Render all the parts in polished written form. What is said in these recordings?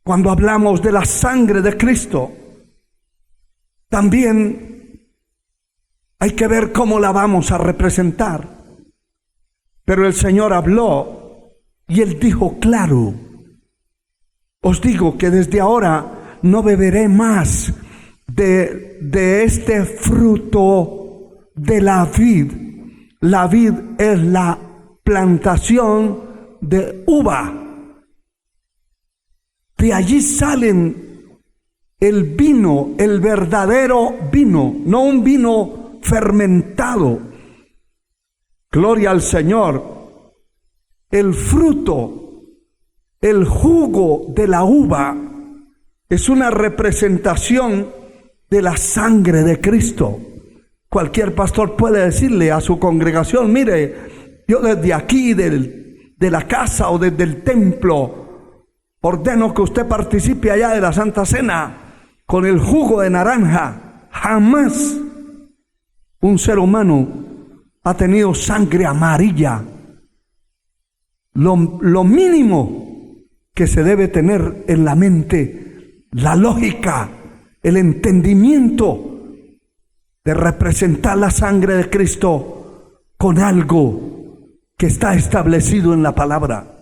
Cuando hablamos de la sangre de Cristo, también hay que ver cómo la vamos a representar. Pero el Señor habló y Él dijo claro: os digo que desde ahora no beberé más de este fruto de la vid. La vid es la plantación de uva. De allí salen el vino, el verdadero vino, no un vino fermentado. Gloria al Señor. El fruto, el jugo de la uva es una representación de la sangre de Cristo. Cualquier pastor puede decirle a su congregación: mire, yo desde aquí, de la casa o desde el templo, ordeno que usted participe allá de la Santa Cena con el jugo de naranja. Jamás un ser humano ha tenido sangre amarilla. Lo mínimo que se debe tener en la mente, la lógica, el entendimiento de representar la sangre de Cristo con algo que está establecido en la palabra.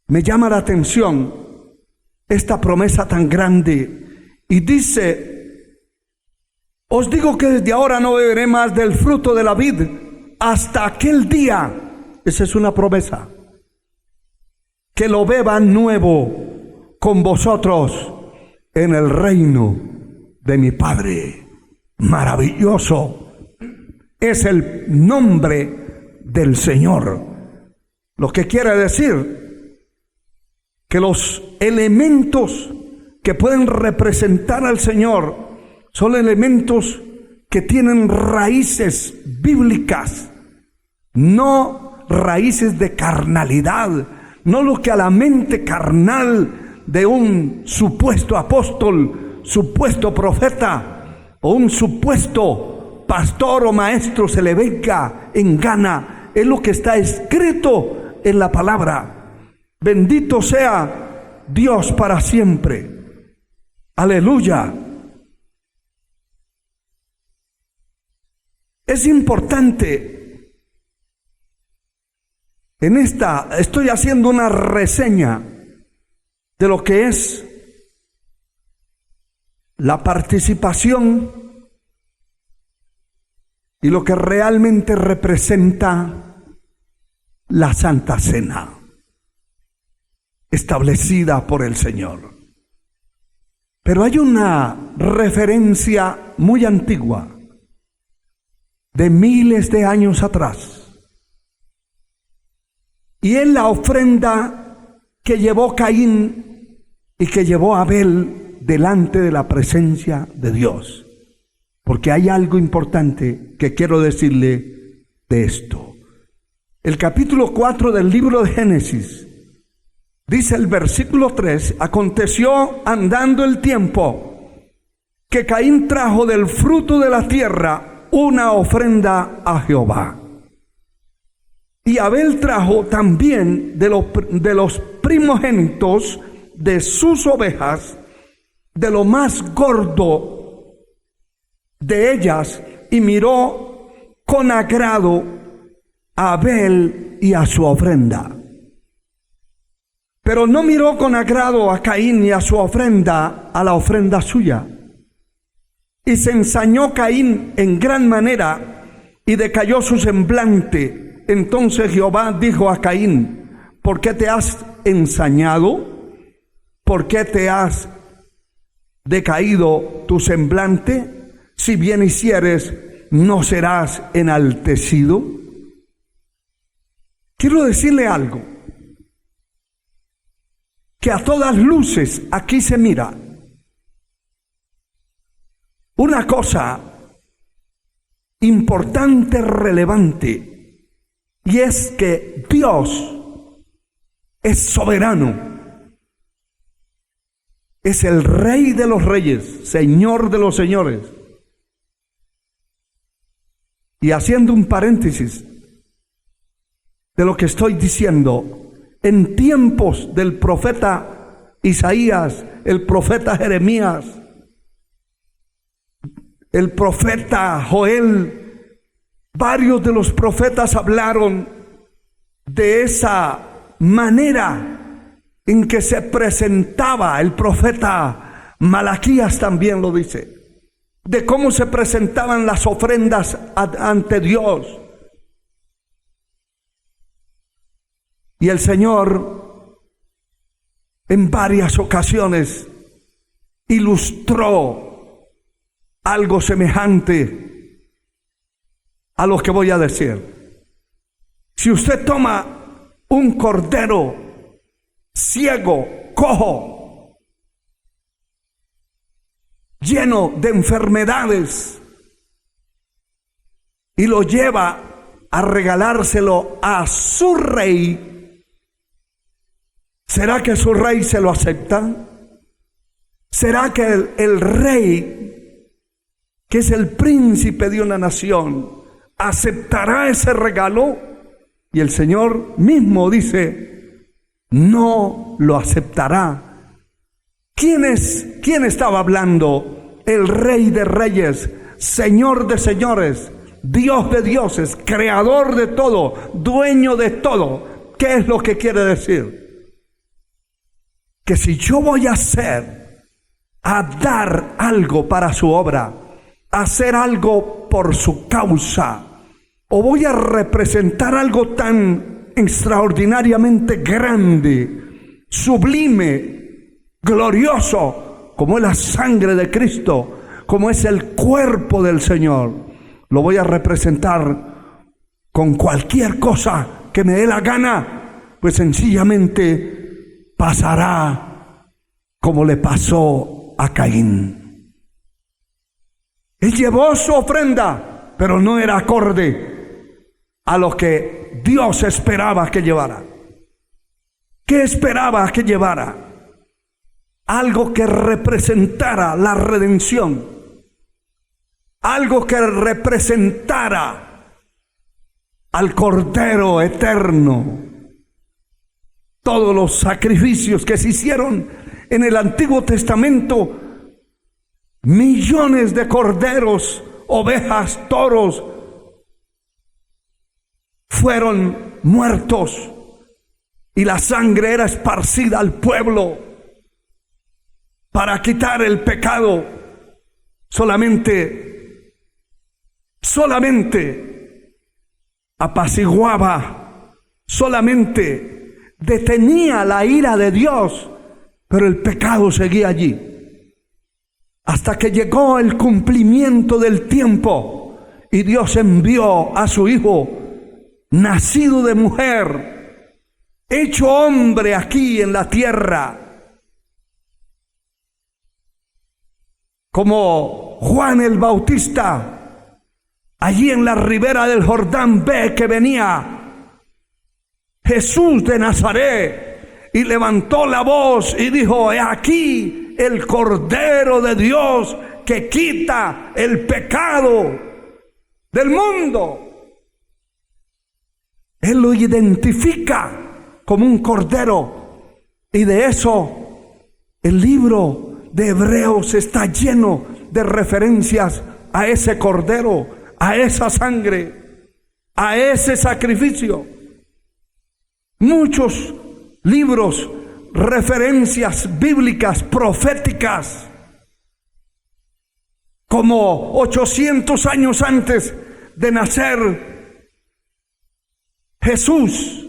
Me llama la atención esta promesa tan grande, y dice: os digo que desde ahora no beberé más del fruto de la vid hasta aquel día. Esa es una promesa, que lo beba nuevo con vosotros en el reino de mi Padre. Maravilloso es el nombre del Señor. Lo que quiere decir que los elementos que pueden representar al Señor son elementos que tienen raíces bíblicas, no raíces de carnalidad, no lo que a la mente carnal de un supuesto apóstol, supuesto profeta o un supuesto pastor o maestro se le venga en gana. Es lo que está escrito en la palabra. Bendito sea Dios para siempre. Aleluya. Es importante, estoy haciendo una reseña de lo que es la participación y lo que realmente representa la Santa Cena establecida por el Señor. Pero hay una referencia muy antigua, de miles de años atrás, y es la ofrenda que llevó Caín y que llevó Abel delante de la presencia de Dios. Porque hay algo importante que quiero decirle de esto. El capítulo 4 del libro de Génesis dice el versículo 3: aconteció andando el tiempo que Caín trajo del fruto de la tierra una ofrenda a Jehová. Y Abel trajo también de los primogénitos de sus ovejas, de lo más gordo de ellas, y miró con agrado a Abel y a su ofrenda. Pero no miró con agrado a Caín y a su ofrenda, a la ofrenda suya. Y se ensañó Caín en gran manera, y decayó su semblante. Entonces Jehová dijo a Caín: ¿por qué te has ensañado? ¿Por qué te has decaído tu semblante? Si bien hicieres, ¿no serás enaltecido? Quiero decirle algo, que a todas luces aquí se mira una cosa importante, relevante, y es que Dios es soberano, es el Rey de los reyes, Señor de los señores. Y haciendo un paréntesis de lo que estoy diciendo, en tiempos del profeta Isaías, el profeta Jeremías, el profeta Joel, varios de los profetas hablaron de esa manera en que se presentaba. El profeta Malaquías también lo dice, de cómo se presentaban las ofrendas ante Dios. Y el Señor en varias ocasiones ilustró algo semejante a lo que voy a decir. Si usted toma un cordero ciego, cojo, lleno de enfermedades, y lo lleva a regalárselo a su rey, ¿será que su rey se lo acepta? ¿Será que el rey, que es el príncipe de una nación, aceptará ese regalo? Y el Señor mismo dice, no lo aceptará. ¿Quién estaba hablando? El Rey de Reyes, Señor de señores, Dios de dioses, creador de todo, dueño de todo. ¿Qué es lo que quiere decir? Que si yo voy a dar algo para su obra, a hacer algo por su causa, o voy a representar algo tan extraordinariamente grande, sublime, glorioso, como es la sangre de Cristo, como es el cuerpo del Señor, lo voy a representar con cualquier cosa que me dé la gana, pues sencillamente pasará como le pasó a Caín. Él llevó su ofrenda, pero no era acorde a lo que Dios esperaba que llevara. ¿Qué esperaba que llevara? Algo que representara la redención, algo que representara al Cordero eterno. Todos los sacrificios que se hicieron en el Antiguo Testamento, millones de corderos, ovejas, toros, fueron muertos y la sangre era esparcida al pueblo para quitar el pecado. Solamente apaciguaba, solamente detenía la ira de Dios, pero el pecado seguía allí. Hasta que llegó el cumplimiento del tiempo y Dios envió a su Hijo, nacido de mujer, hecho hombre aquí en la tierra. Como Juan el Bautista, allí en la ribera del Jordán, ve que venía Jesús de Nazaret y levantó la voz y dijo: he aquí el Cordero de Dios que quita el pecado del mundo. Él lo identifica como un cordero, y de eso el libro de Hebreos está lleno de referencias a ese cordero, a esa sangre, a ese sacrificio. Muchos libros, referencias bíblicas, proféticas, como 800 años antes de nacer Jesús,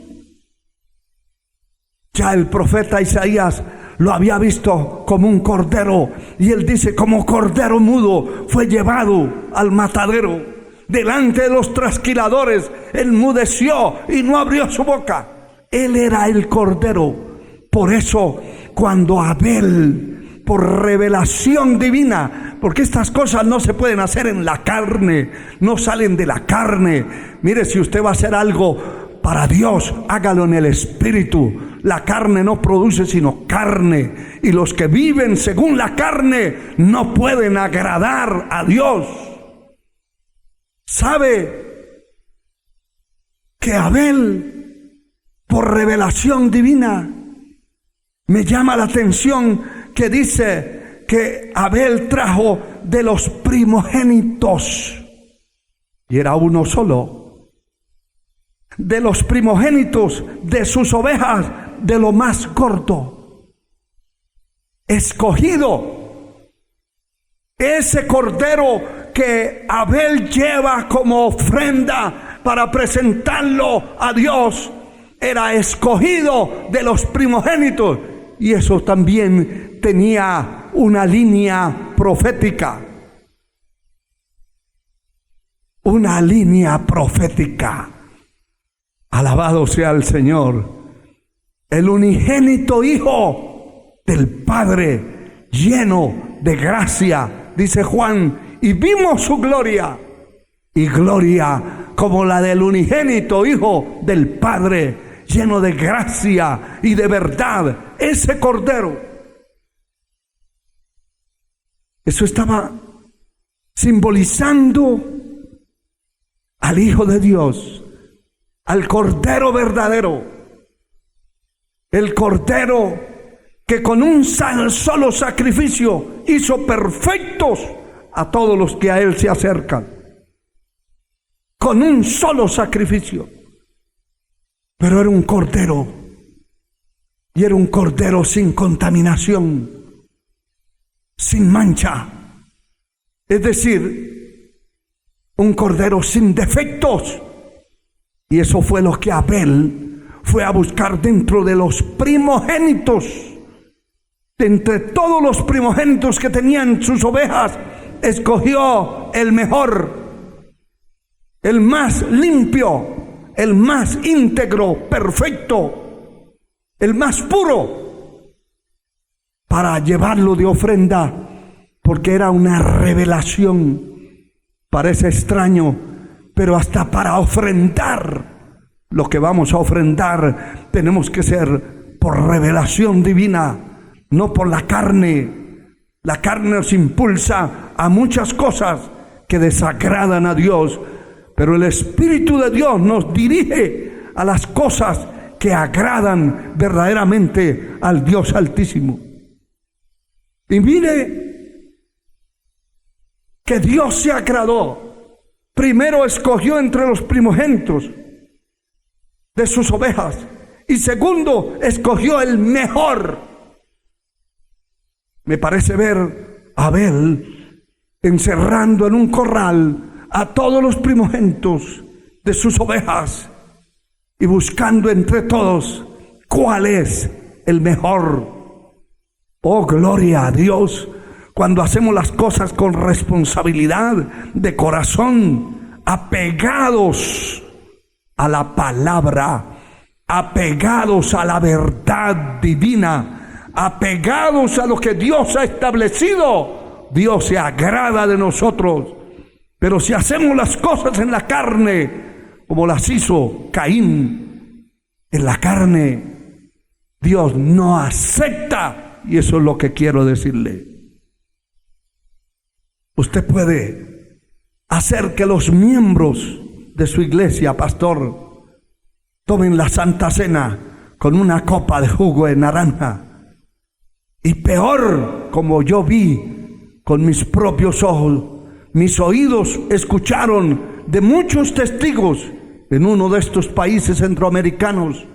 ya el profeta Isaías lo había visto como un cordero, y él dice: como cordero mudo fue llevado al matadero, delante de los trasquiladores enmudeció y no abrió su boca. Él era el cordero. Por eso cuando Abel, por revelación divina, porque estas cosas no se pueden hacer en la carne, no salen de la carne. Mire, si usted va a hacer algo para Dios, hágalo en el Espíritu. La carne no produce sino carne, y los que viven según la carne no pueden agradar a Dios. ¿Sabe que Abel, por revelación divina, Me llama la atención que dice que Abel trajo de los primogénitos, y era uno solo, de los primogénitos de sus ovejas, de lo más gordo, escogido. Ese cordero que Abel lleva como ofrenda para presentarlo a Dios, era escogido de los primogénitos. Y eso también tenía una línea profética. Una línea profética. Alabado sea el Señor. El unigénito Hijo del Padre, lleno de gracia, dice Juan, y vimos su gloria. Y gloria como la del unigénito Hijo del Padre, lleno de gracia y de verdad. Ese cordero, eso estaba simbolizando al Hijo de Dios, al Cordero verdadero, el Cordero que con un solo sacrificio hizo perfectos a todos los que a Él se acercan. Con un solo sacrificio. Pero era un cordero, y era un cordero sin contaminación, sin mancha. Es decir, un cordero sin defectos. Y eso fue lo que Abel fue a buscar dentro de los primogénitos. De entre todos los primogénitos que tenían sus ovejas, escogió el mejor, el más limpio, el más íntegro, perfecto, el más puro, para llevarlo de ofrenda, porque era una revelación. Parece extraño, pero hasta para ofrendar lo que vamos a ofrendar, tenemos que ser por revelación divina, no por la carne. La carne nos impulsa a muchas cosas que desagradan a Dios, pero el Espíritu de Dios nos dirige a las cosas que agradan verdaderamente al Dios Altísimo. Y mire que Dios se agradó. Primero escogió entre los primogénitos de sus ovejas, y segundo escogió el mejor. Me parece ver a Abel encerrando en un corral a todos los primogénitos de sus ovejas y buscando entre todos cuál es el mejor. Oh, gloria a Dios, cuando hacemos las cosas con responsabilidad de corazón, apegados a la palabra, apegados a la verdad divina, apegados a lo que Dios ha establecido. Dios se agrada de nosotros. Pero si hacemos las cosas en la carne, como las hizo Caín en la carne, Dios no acepta. Y eso es lo que quiero decirle. Usted puede hacer que los miembros de su iglesia, pastor, tomen la Santa Cena con una copa de jugo de naranja. Y peor, como yo vi con mis propios ojos, mis oídos escucharon de muchos testigos en uno de estos países centroamericanos,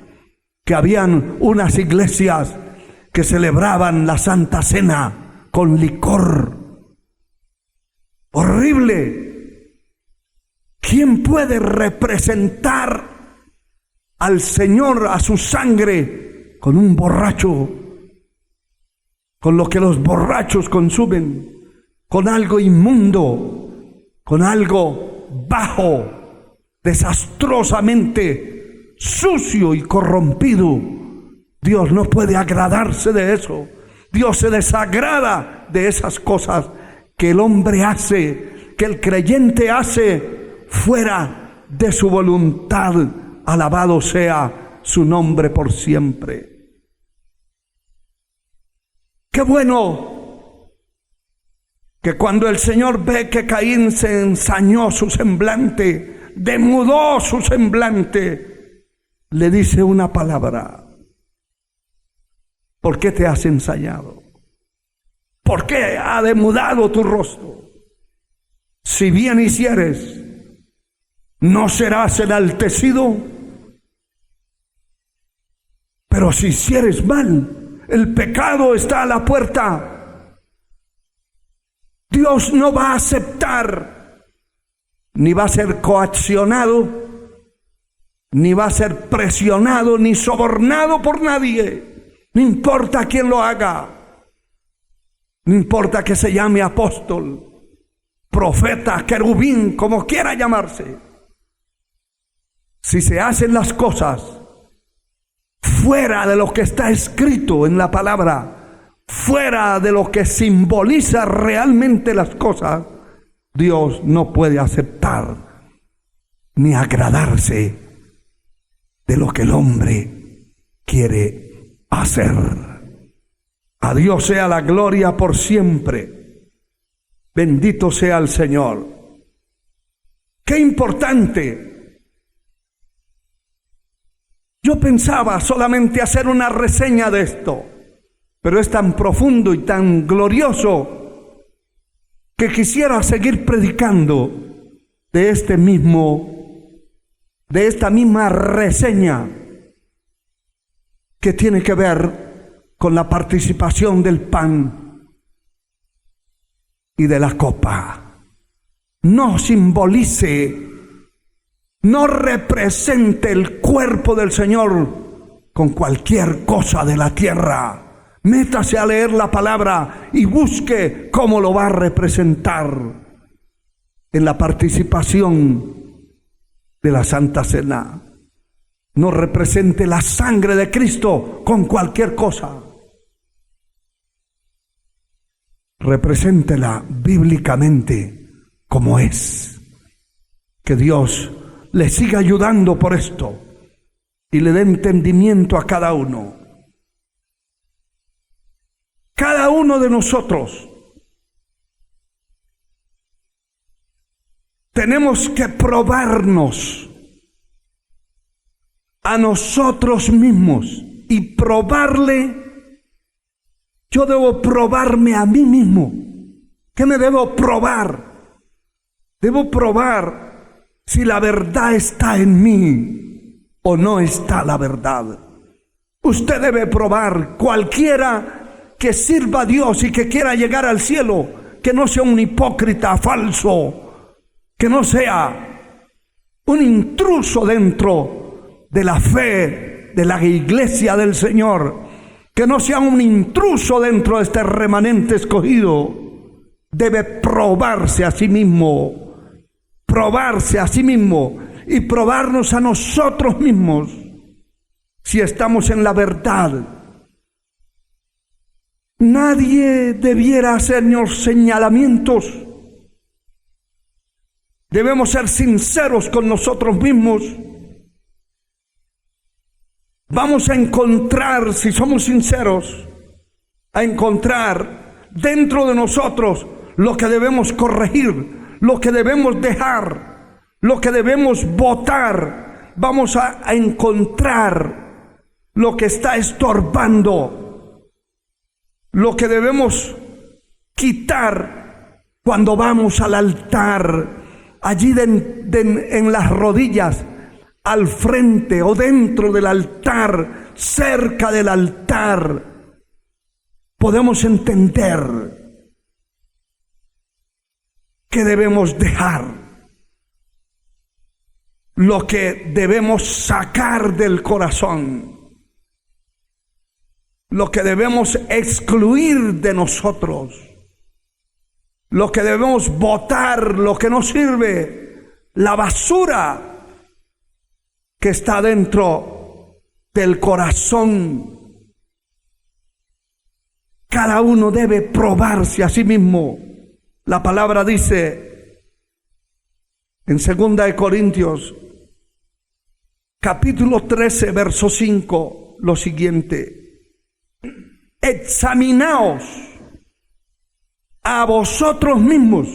que habían unas iglesias que celebraban la Santa Cena con licor. Horrible. ¿Quién puede representar al Señor, a su sangre, con un borracho, con lo que los borrachos consumen? Con algo inmundo, con algo bajo, desastrosamente sucio y corrompido. Dios no puede agradarse de eso. Dios se desagrada de esas cosas que el hombre hace, que el creyente hace fuera de su voluntad. Alabado sea su nombre por siempre. Qué bueno que cuando el Señor ve que Caín se ensañó su semblante, demudó su semblante, le dice una palabra: ¿Por qué te has ensañado? ¿Por qué ha demudado tu rostro? Si bien hicieres, ¿no serás enaltecido? Pero si hicieres mal, el pecado está a la puerta. Dios no va a aceptar, ni va a ser coaccionado, ni va a ser presionado, ni sobornado por nadie. No importa quién lo haga. No importa que se llame apóstol, profeta, querubín, como quiera llamarse. Si se hacen las cosas fuera de lo que está escrito en la palabra, fuera de lo que simboliza realmente las cosas, Dios no puede aceptar ni agradarse de lo que el hombre quiere hacer. A Dios sea la gloria por siempre. Bendito sea el Señor. Qué importante. Yo pensaba solamente hacer una reseña de esto, pero es tan profundo y tan glorioso que quisiera seguir predicando de esta misma reseña que tiene que ver con la participación del pan y de la copa. No simbolice, no represente el cuerpo del Señor con cualquier cosa de la tierra. Métase a leer la palabra y busque cómo lo va a representar en la participación de la Santa Cena. No represente la sangre de Cristo con cualquier cosa. Represéntela bíblicamente como es. Que Dios le siga ayudando por esto y le dé entendimiento a cada uno. Cada uno de nosotros tenemos que probarnos a nosotros mismos y probarle. Yo debo probarme a mí mismo. ¿Qué me debo probar? Debo probar si la verdad está en mí o no está la verdad. Usted debe probar, cualquiera que sirva a Dios y que quiera llegar al cielo, que no sea un hipócrita falso, que no sea un intruso dentro de la fe de la iglesia del Señor, que no sea un intruso dentro de este remanente escogido. Debe probarse a sí mismo y probarnos a nosotros mismos si estamos en la verdad. Nadie debiera hacernos señalamientos. Debemos ser sinceros con nosotros mismos. Vamos a encontrar, si somos sinceros, a encontrar dentro de nosotros lo que debemos corregir, lo que debemos dejar, lo que debemos botar. Vamos a encontrar lo que está estorbando, lo que debemos quitar cuando vamos al altar, allí en las rodillas, al frente o dentro del altar, cerca del altar, podemos entender que debemos dejar, lo que debemos sacar del corazón, lo que debemos excluir de nosotros, lo que debemos botar, lo que no sirve, la basura que está dentro del corazón. Cada uno debe probarse a sí mismo. La palabra dice en 2 Corintios capítulo 13 verso 5 lo siguiente: examinaos a vosotros mismos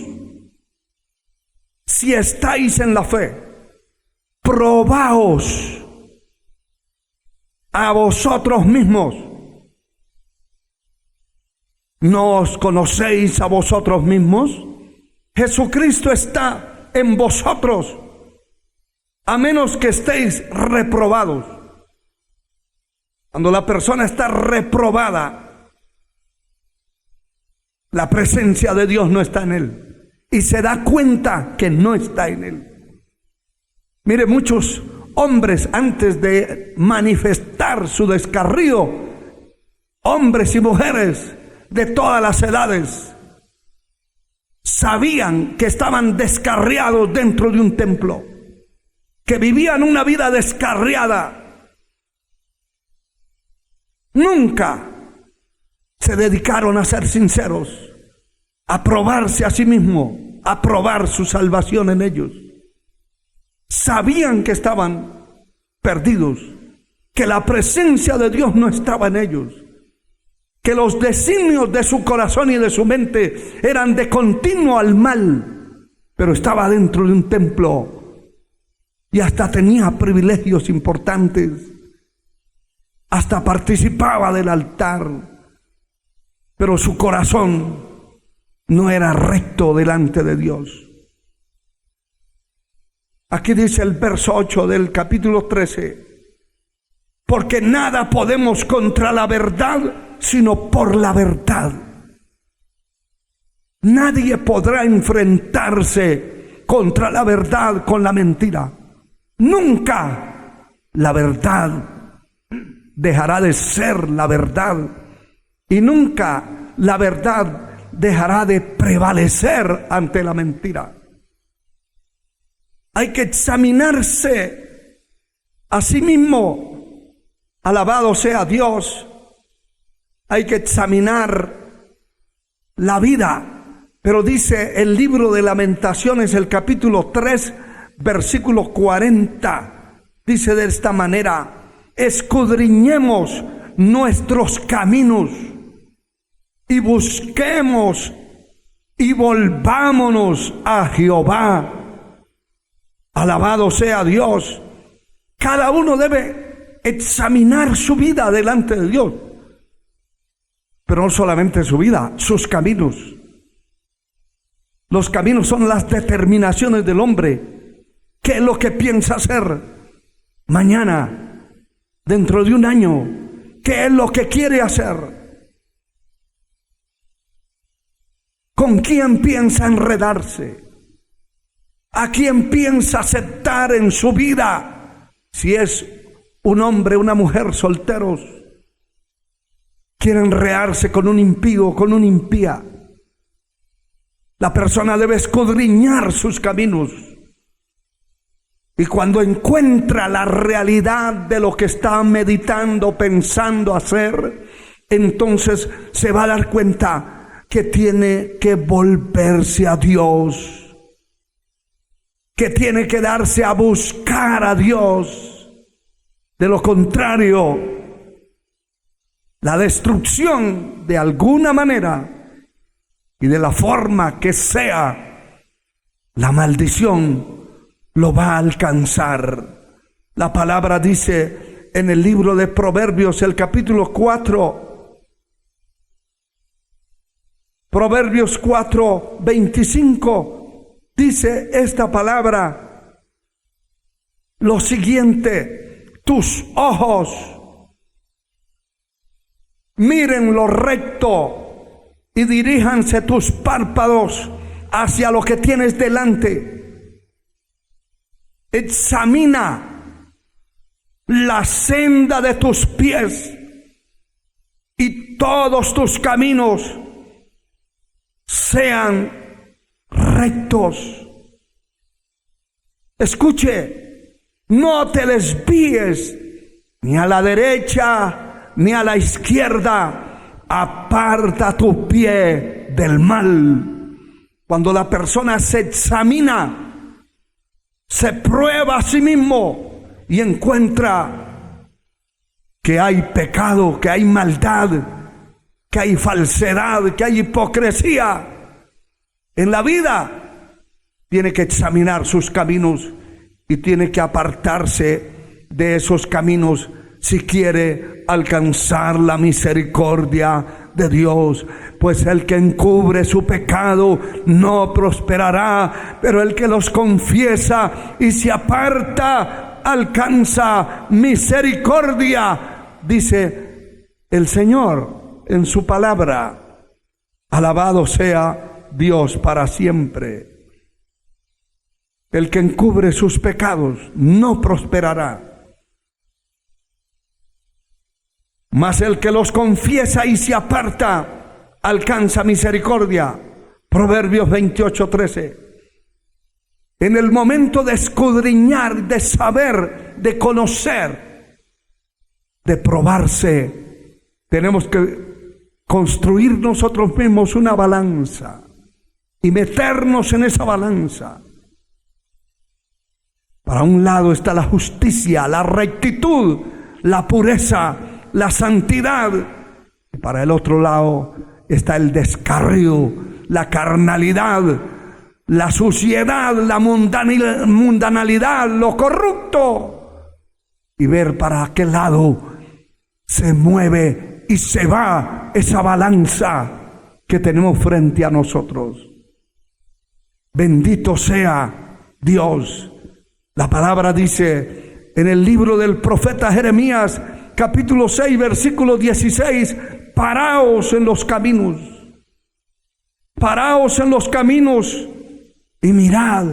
si estáis en la fe. Probaos a vosotros mismos ¿No os conocéis a vosotros mismos? Jesucristo está en vosotros, a menos que estéis reprobados. Cuando la persona está reprobada, la presencia de Dios no está en él y se da cuenta que no está en él. Mire, muchos hombres, antes de manifestar su descarrío, hombres y mujeres de todas las edades, sabían que estaban descarriados dentro de un templo, que vivían una vida descarriada. Nunca se dedicaron a ser sinceros, a probarse a sí mismos, a probar su salvación en ellos. Sabían que estaban perdidos, que la presencia de Dios no estaba en ellos, que los designios de su corazón y de su mente eran de continuo al mal, pero estaba dentro de un templo y hasta tenía privilegios importantes, hasta participaba del altar, pero su corazón no era recto delante de Dios. Aquí dice el verso 8 del capítulo 13: porque nada podemos contra la verdad, sino por la verdad. Nadie podrá enfrentarse contra la verdad con la mentira. Nunca la verdad dejará de ser la verdad, y nunca la verdad dejará de prevalecer ante la mentira. Hay que examinarse a sí mismo. Alabado sea Dios. Hay que examinar la vida. Pero dice el libro de Lamentaciones, el capítulo 3, versículo 40, dice de esta manera: escudriñemos nuestros caminos y busquemos y volvámonos a Jehová. Alabado sea Dios. Cada uno debe examinar su vida delante de Dios, pero no solamente su vida, sus caminos. Los caminos son las determinaciones del hombre. ¿Qué es lo que piensa hacer mañana, dentro de un año? ¿Qué es lo que quiere hacer? ¿Con quién piensa enredarse? ¿A quién piensa aceptar en su vida? Si es un hombre, una mujer solteros, quieren enredarse con un impío, con una impía. La persona debe escudriñar sus caminos. Y cuando encuentra la realidad de lo que está meditando, pensando hacer, entonces se va a dar cuenta que tiene que volverse a Dios, que tiene que darse a buscar a Dios. De lo contrario, la destrucción de alguna manera y de la forma que sea, la maldición lo va a alcanzar. La palabra dice en el libro de Proverbios, el capítulo 4, Proverbios 4, 25, dice esta palabra lo siguiente: tus ojos miren lo recto y diríjanse tus párpados hacia lo que tienes delante. Examina la senda de tus pies y todos tus caminos sean rectos. Escuche, no te desvíes ni a la derecha ni a la izquierda. Aparta tu pie del mal. Cuando la persona se examina, se prueba a sí mismo y encuentra que hay pecado, que hay maldad, que hay falsedad, que hay hipocresía en la vida, tiene que examinar sus caminos y tiene que apartarse de esos caminos si quiere alcanzar la misericordia de Dios, pues el que encubre su pecado no prosperará, pero el que los confiesa y se aparta alcanza misericordia, dice el Señor en su palabra. Alabado sea Dios para siempre. El que encubre sus pecados no prosperará, mas el que los confiesa y se aparta alcanza misericordia. Proverbios 28:13. En el momento de escudriñar, de saber, de conocer, de probarse, tenemos que construir nosotros mismos una balanza y meternos en esa balanza. Para un lado está la justicia, la rectitud, la pureza, la santidad. Y para el otro lado está el descarrío, la carnalidad, la suciedad, la mundanalidad, lo corrupto. Y ver para qué lado se mueve y se va esa balanza que tenemos frente a nosotros. Bendito sea Dios. La palabra dice en el libro del profeta Jeremías, capítulo 6, versículo 16, paraos en los caminos, paraos en los caminos y mirad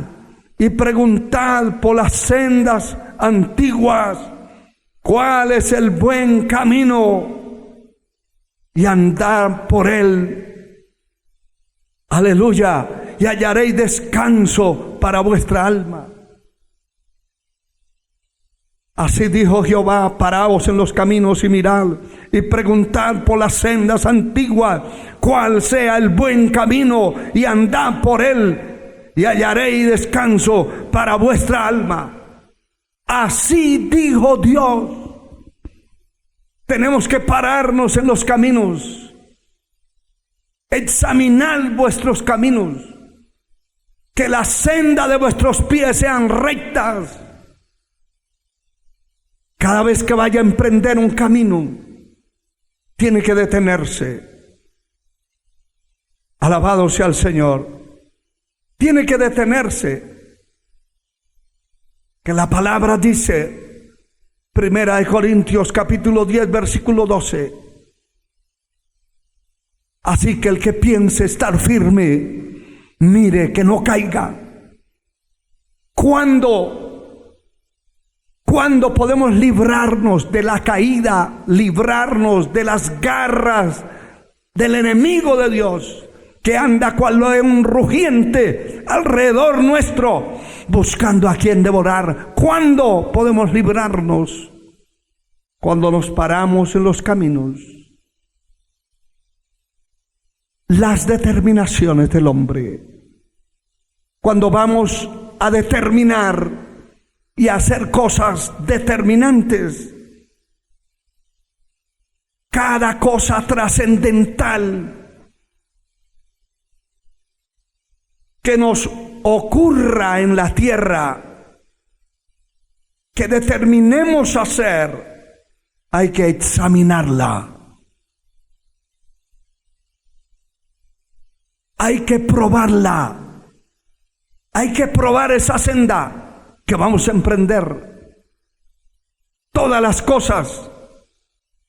y preguntad por las sendas antiguas, cuál es el buen camino, y andad por él. Aleluya, y hallaréis descanso para vuestra alma. Así dijo Jehová: paraos en los caminos y mirad y preguntad por las sendas antiguas, cuál sea el buen camino, y andad por él, y hallaréis descanso para vuestra alma. Así dijo Dios. Tenemos que pararnos en los caminos, examinar vuestros caminos, que la senda de vuestros pies sean rectas. Cada vez que vaya a emprender un camino, tiene que detenerse. Alabado sea el Señor. Tiene que detenerse. Que la palabra dice, 1 Corintios capítulo 10, versículo 12. Así que el que piense estar firme, mire que no caiga. ¿Cuándo podemos librarnos de la caída, librarnos de las garras del enemigo de Dios, que anda cual un rugiente alrededor nuestro, buscando a quien devorar? ¿Cuándo podemos librarnos? Cuando nos paramos en los caminos. Las determinaciones del hombre. Cuando vamos a determinar y hacer cosas determinantes, cada cosa trascendental que nos ocurra en la tierra, que determinemos hacer, hay que examinarla, hay que probarla, hay que probar esa senda que vamos a emprender. Todas las cosas,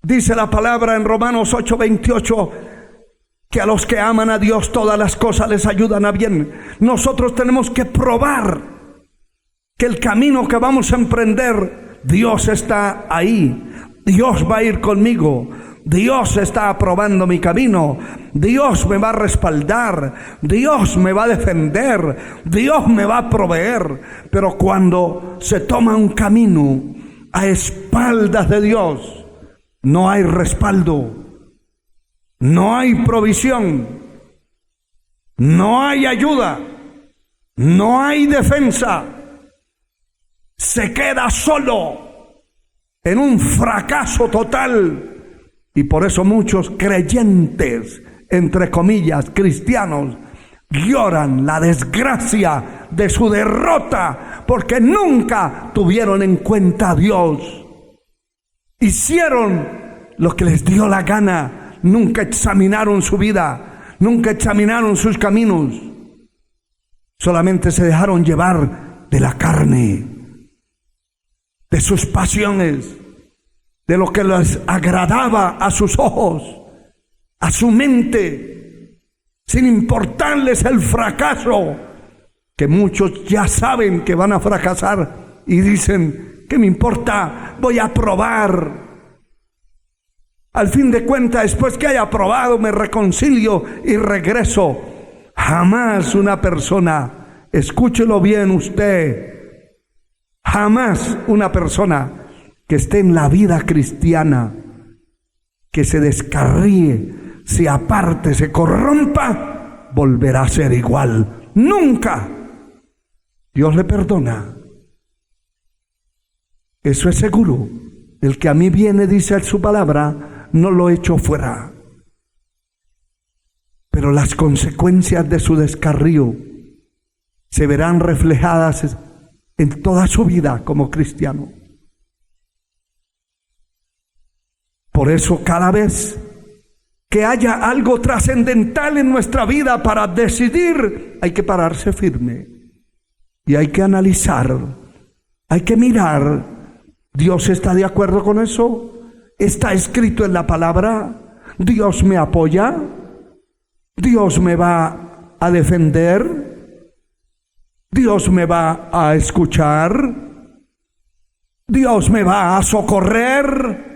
dice la palabra en Romanos 8:28, que a los que aman a Dios todas las cosas les ayudan a bien. Nosotros tenemos que probar que el camino que vamos a emprender, Dios está ahí, Dios va a ir conmigo, Dios está aprobando mi camino, Dios me va a respaldar, Dios me va a defender, Dios me va a proveer. Pero cuando se toma un camino a espaldas de Dios, no hay respaldo, no hay provisión, no hay ayuda, no hay defensa. Se queda solo en un fracaso total. Y por eso muchos creyentes, entre comillas, cristianos, lloran la desgracia de su derrota, porque nunca tuvieron en cuenta a Dios. Hicieron lo que les dio la gana, nunca examinaron su vida, nunca examinaron sus caminos. Solamente se dejaron llevar de la carne, de sus pasiones, de lo que les agradaba a sus ojos, a su mente, sin importarles el fracaso, que muchos ya saben que van a fracasar y dicen, ¿qué me importa? Voy a probar. Al fin de cuentas, después que haya probado, me reconcilio y regreso. Jamás una persona, escúchelo bien usted, jamás una persona que esté en la vida cristiana, que se descarríe, se aparte, se corrompa, volverá a ser igual. Nunca. Dios le perdona. Eso es seguro. El que a mí viene, dice su palabra, no lo echo fuera. Pero las consecuencias de su descarrío se verán reflejadas en toda su vida como cristiano. Por eso cada vez que haya algo trascendental en nuestra vida para decidir, hay que pararse firme y hay que analizar, hay que mirar. ¿Dios está de acuerdo con eso? ¿Está escrito en la palabra? ¿Dios me apoya? ¿Dios me va a defender? ¿Dios me va a escuchar? ¿Dios me va a socorrer?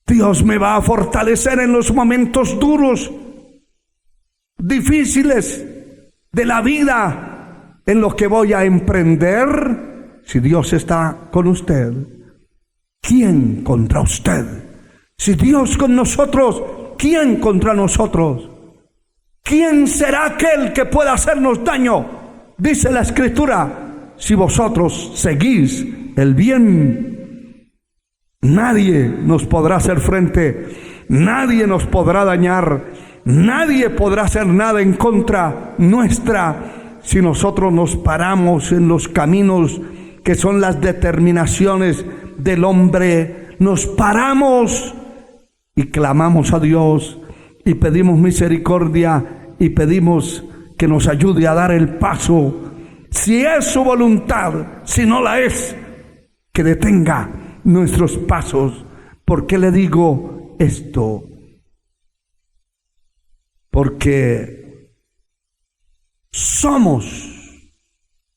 ¿Dios me va a fortalecer en los momentos duros, difíciles de la vida en los que voy a emprender? Si Dios está con usted, ¿quién contra usted? Si Dios con nosotros, ¿quién contra nosotros? ¿Quién será aquel que pueda hacernos daño? Dice la Escritura, si vosotros seguís el bien, nadie nos podrá hacer frente, nadie nos podrá dañar, nadie podrá hacer nada en contra nuestra si nosotros nos paramos en los caminos que son las determinaciones del hombre. Nos paramos y clamamos a Dios y pedimos misericordia y pedimos que nos ayude a dar el paso. Si es su voluntad, si no la es, que detenga nuestros pasos. ¿Por qué le digo esto? Porque somos,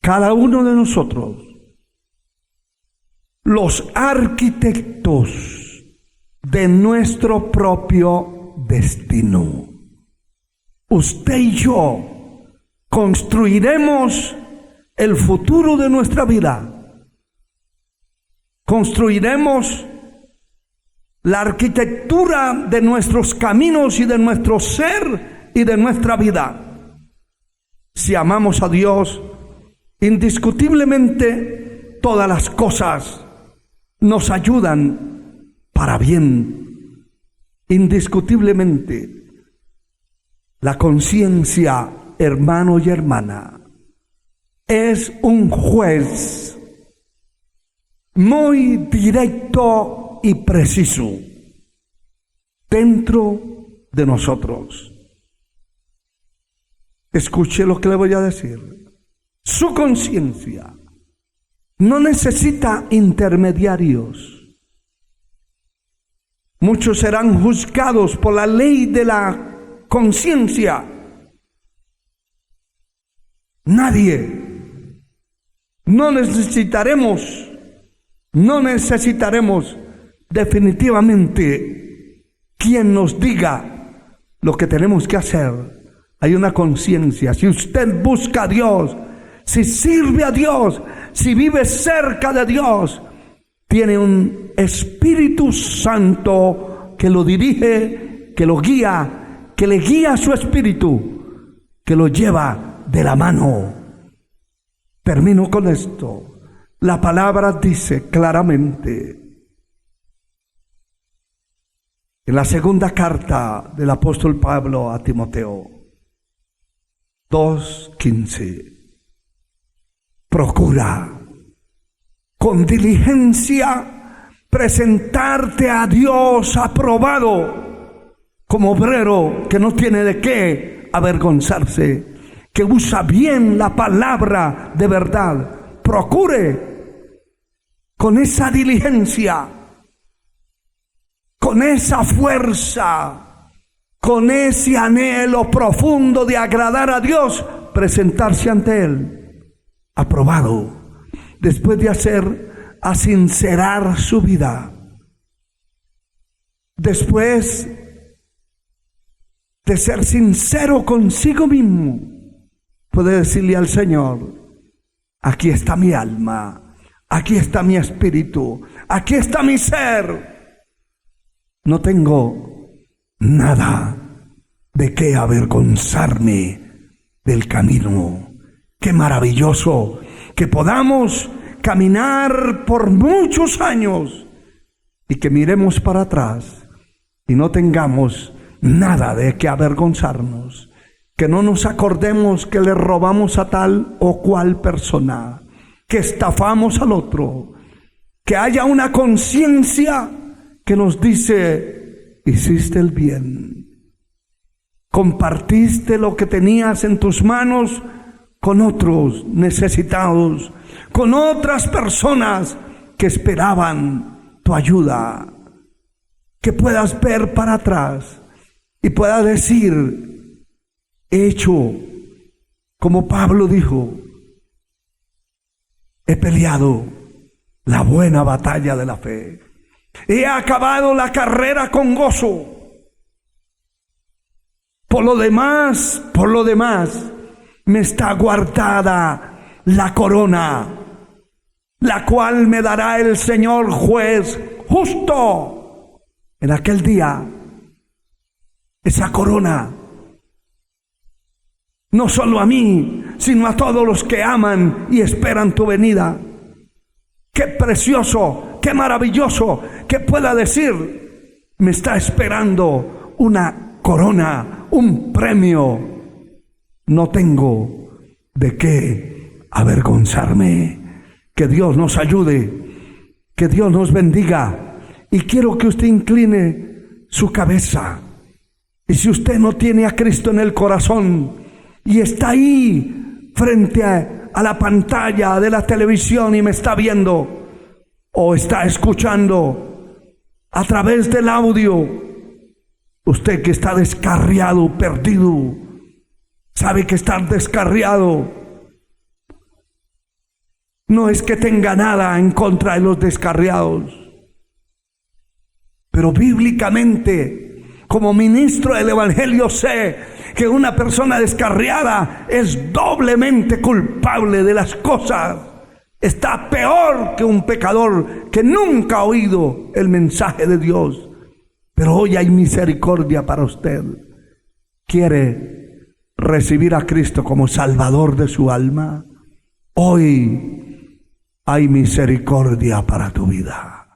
cada uno de nosotros, los arquitectos de nuestro propio destino. Usted y yo construiremos el futuro de nuestra vida. Construiremos la arquitectura de nuestros caminos y de nuestro ser y de nuestra vida. Si amamos a Dios, indiscutiblemente todas las cosas nos ayudan para bien. Indiscutiblemente, la conciencia, hermano y hermana, es un juez muy directo y preciso dentro de nosotros. Escuche lo que le voy a decir. Su conciencia no necesita intermediarios. Muchos serán juzgados por la ley de la conciencia. Nadie. No necesitaremos definitivamente quien nos diga lo que tenemos que hacer. Hay una conciencia. Si usted busca a Dios, si sirve a Dios, si vive cerca de Dios, tiene un Espíritu Santo que lo dirige, que lo guía, que le guía a su espíritu, que lo lleva de la mano. Termino con esto. La palabra dice claramente en la segunda carta del apóstol Pablo a Timoteo 2:15: procura con diligencia presentarte a Dios aprobado, como obrero que no tiene de qué avergonzarse, que usa bien la palabra de verdad. Procure con esa diligencia, con esa fuerza, con ese anhelo profundo de agradar a Dios, presentarse ante Él aprobado, después de sincerar su vida, después de ser sincero consigo mismo, puede decirle al Señor: aquí está mi alma, aquí está mi espíritu, aquí está mi ser. No tengo nada de qué avergonzarme del camino. Qué maravilloso que podamos caminar por muchos años y que miremos para atrás y no tengamos nada de qué avergonzarnos, que no nos acordemos que le robamos a tal o cual persona, que estafamos al otro, que haya una conciencia que nos dice: hiciste el bien, compartiste lo que tenías en tus manos con otros necesitados, con otras personas que esperaban tu ayuda. Que puedas ver para atrás y puedas decir: he hecho, como Pablo dijo, he peleado la buena batalla de la fe, he acabado la carrera con gozo. Por lo demás, me está guardada la corona, la cual me dará el Señor juez justo en aquel día. Esa corona, no solo a mí, sino a todos los que aman y esperan tu venida. Qué precioso, qué maravilloso que pueda decir: me está esperando una corona, un premio. No tengo de qué avergonzarme. Que Dios nos ayude, que Dios nos bendiga. Y quiero que usted incline su cabeza. Y si usted no tiene a Cristo en el corazón y está ahí frente a la pantalla de la televisión y me está viendo o está escuchando a través del audio, usted que está descarriado, perdido, sabe que estar descarriado no es que tenga nada en contra de los descarriados, pero bíblicamente, como ministro del Evangelio, sé que una persona descarriada es doblemente culpable de las cosas. Está peor que un pecador que nunca ha oído el mensaje de Dios. Pero hoy hay misericordia para usted. ¿Quiere recibir a Cristo como Salvador de su alma? Hoy hay misericordia para tu vida.